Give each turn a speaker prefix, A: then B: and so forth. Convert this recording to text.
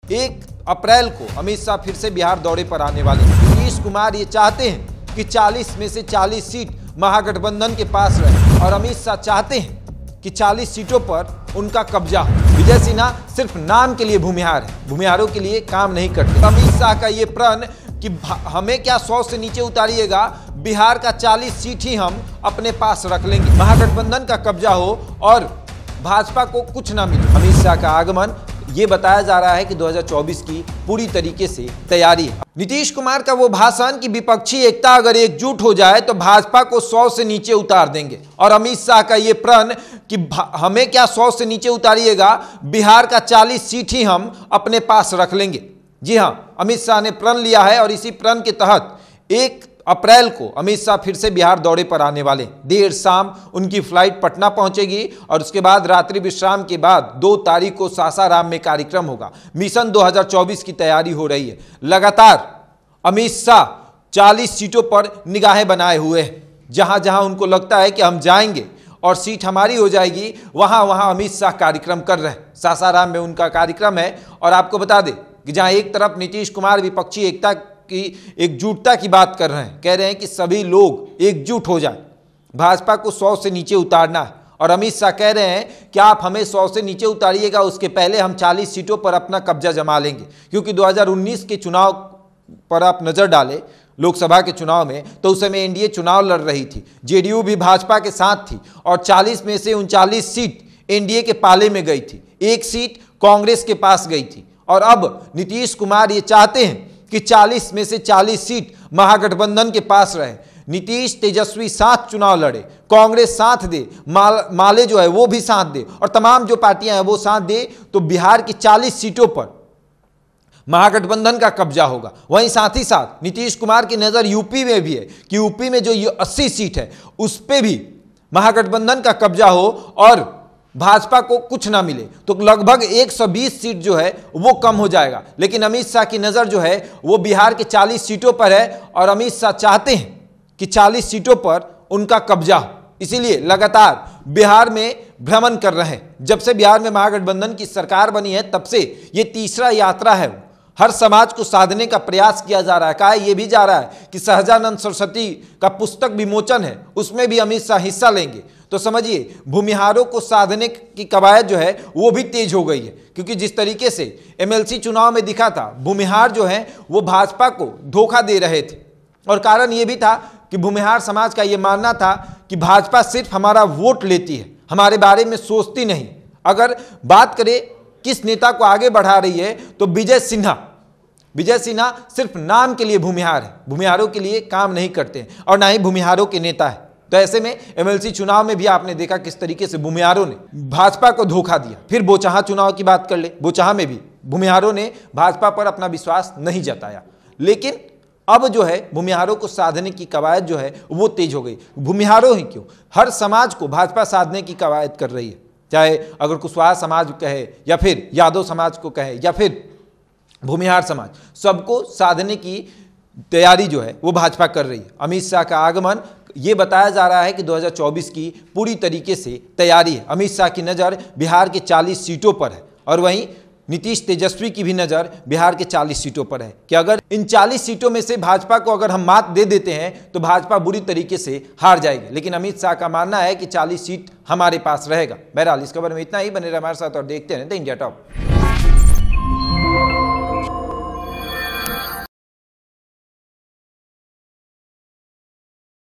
A: 1 अप्रैल को अमित शाह फिर से बिहार दौरे पर आने वाले हैं। नीतीश कुमार ये चाहते हैं कि 40 में से 40 सीट महागठबंधन के पास रहे और अमित शाह चाहते हैं कि 40 सीटों पर उनका कब्जा हो। विजय सिन्हा सिर्फ नाम के लिए भूमिहार है, भूमिहारों के लिए काम नहीं करते। अमित शाह का ये प्रण कि हमें क्या 100 से नीचे उतारिएगा, बिहार का 40 सीट ही हम अपने पास रख लेंगे, महागठबंधन का कब्जा हो और भाजपा को कुछ ना मिले। अमित शाह का आगमन ये बताया जा रहा है कि 2024 की पूरी तरीके से तैयारी है। नीतीश कुमार का वो भाषण कि विपक्षी एकता अगर एकजुट हो जाए तो भाजपा को 100 से नीचे उतार देंगे, और अमित शाह का ये प्रण कि हमें क्या 100 से नीचे उतारिएगा, बिहार का 40 सीट ही हम अपने पास रख लेंगे। जी हां, अमित शाह ने प्रण लिया है और इसी प्रण के तहत 1 अप्रैल को अमित शाह फिर से बिहार दौरे पर आने वाले। देर शाम उनकी फ्लाइट पटना पहुंचेगी और उसके बाद रात्रि विश्राम के बाद 2 तारीख को सासाराम में कार्यक्रम होगा। मिशन 2024 की तैयारी हो रही है। लगातार अमित शाह 40 सीटों पर निगाहें बनाए हुए हैं। जहां जहां उनको लगता है कि हम जाएंगे और सीट हमारी हो जाएगी, वहां वहां अमित शाह कार्यक्रम कर रहे हैं। सासाराम में उनका कार्यक्रम है और आपको बता दें कि जहां एक तरफ नीतीश कुमार विपक्षी एकता की एकजुटता की बात कर रहे हैं, कह रहे हैं कि सभी लोग एकजुट हो जाएं, भाजपा को 100 से नीचे उतारना है, और अमित शाह कह रहे हैं कि आप हमें 100 से नीचे उतारिएगा, उसके पहले हम 40 सीटों पर अपना कब्जा जमा लेंगे। क्योंकि 2019 के चुनाव पर आप नजर डालें, लोकसभा के चुनाव में, तो उस समय एनडीए चुनाव लड़ रही थी, जेडीयू भी भाजपा के साथ थी और 40 में से 39 सीट एनडीए के पाले में गई थी, 1 सीट कांग्रेस के पास गई थी। और अब नीतीश कुमार ये चाहते हैं कि 40 में से 40 सीट महागठबंधन के पास रहे। नीतीश तेजस्वी साथ चुनाव लड़े, कांग्रेस साथ दे, माले जो है वो भी साथ दे और तमाम जो पार्टियां हैं वो साथ दे, तो बिहार की 40 सीटों पर महागठबंधन का कब्जा होगा। वहीं साथ ही साथ नीतीश कुमार की नजर यूपी में भी है कि यूपी में जो 80 सीट है उस पर भी महागठबंधन का कब्जा हो और भाजपा को कुछ ना मिले, तो लगभग 120 सीट जो है वो कम हो जाएगा। लेकिन अमित शाह की नज़र जो है वो बिहार के 40 सीटों पर है और अमित शाह चाहते हैं कि 40 सीटों पर उनका कब्जा हो, इसीलिए लगातार बिहार में भ्रमण कर रहे हैं। जब से बिहार में महागठबंधन की सरकार बनी है तब से ये तीसरा यात्रा है। हर समाज को साधने का प्रयास किया जा रहा है। कहा यह भी जा रहा है कि सहजानंद सरस्वती का पुस्तक विमोचन है, उसमें भी अमित शाह हिस्सा लेंगे। तो समझिए भूमिहारों को साधने की कवायद जो है वो भी तेज हो गई है, क्योंकि जिस तरीके से एमएलसी चुनाव में दिखा था, भूमिहार जो है वो भाजपा को धोखा दे रहे थे। और कारण ये भी था कि भूमिहार समाज का ये मानना था कि भाजपा सिर्फ हमारा वोट लेती है, हमारे बारे में सोचती नहीं। अगर बात करें किस नेता को आगे बढ़ा रही है तो विजय सिन्हा सिर्फ नाम के लिए भूमिहार है, भूमिहारों के लिए काम नहीं करते हैं और ना ही भूमिहारों के नेता है। तो ऐसे में एमएलसी चुनाव में भी आपने देखा किस तरीके से भूमिहारों ने भाजपा को धोखा दिया। फिर बोचहा चुनाव की बात कर ले, बोचहा में भी भूमिहारों ने भाजपा पर अपना विश्वास नहीं जताया। लेकिन अब जो है भूमिहारों को साधने की कवायद जो है वो तेज हो गई। भूमिहारों ही क्यों, हर समाज को भाजपा साधने की कवायद कर रही है, चाहे अगर कुशवाहा समाज कहे या फिर यादव समाज को कहे या फिर भूमिहार समाज, सबको साधने की तैयारी जो है वो भाजपा कर रही है। अमित शाह का आगमन ये बताया जा रहा है कि 2024 की पूरी तरीके से तैयारी है। अमित शाह की नज़र बिहार के 40 सीटों पर है और वहीं नीतीश तेजस्वी की भी नज़र बिहार के 40 सीटों पर है कि अगर इन 40 सीटों में से भाजपा को अगर हम मात दे देते हैं तो भाजपा बुरी तरीके से हार जाएगी। लेकिन अमित शाह का मानना है कि 40 सीट हमारे पास रहेगा। बहरहाल इस खबर में इतना ही। बने रहे हमारे साथ और देखते रहें द इंडिया टॉप।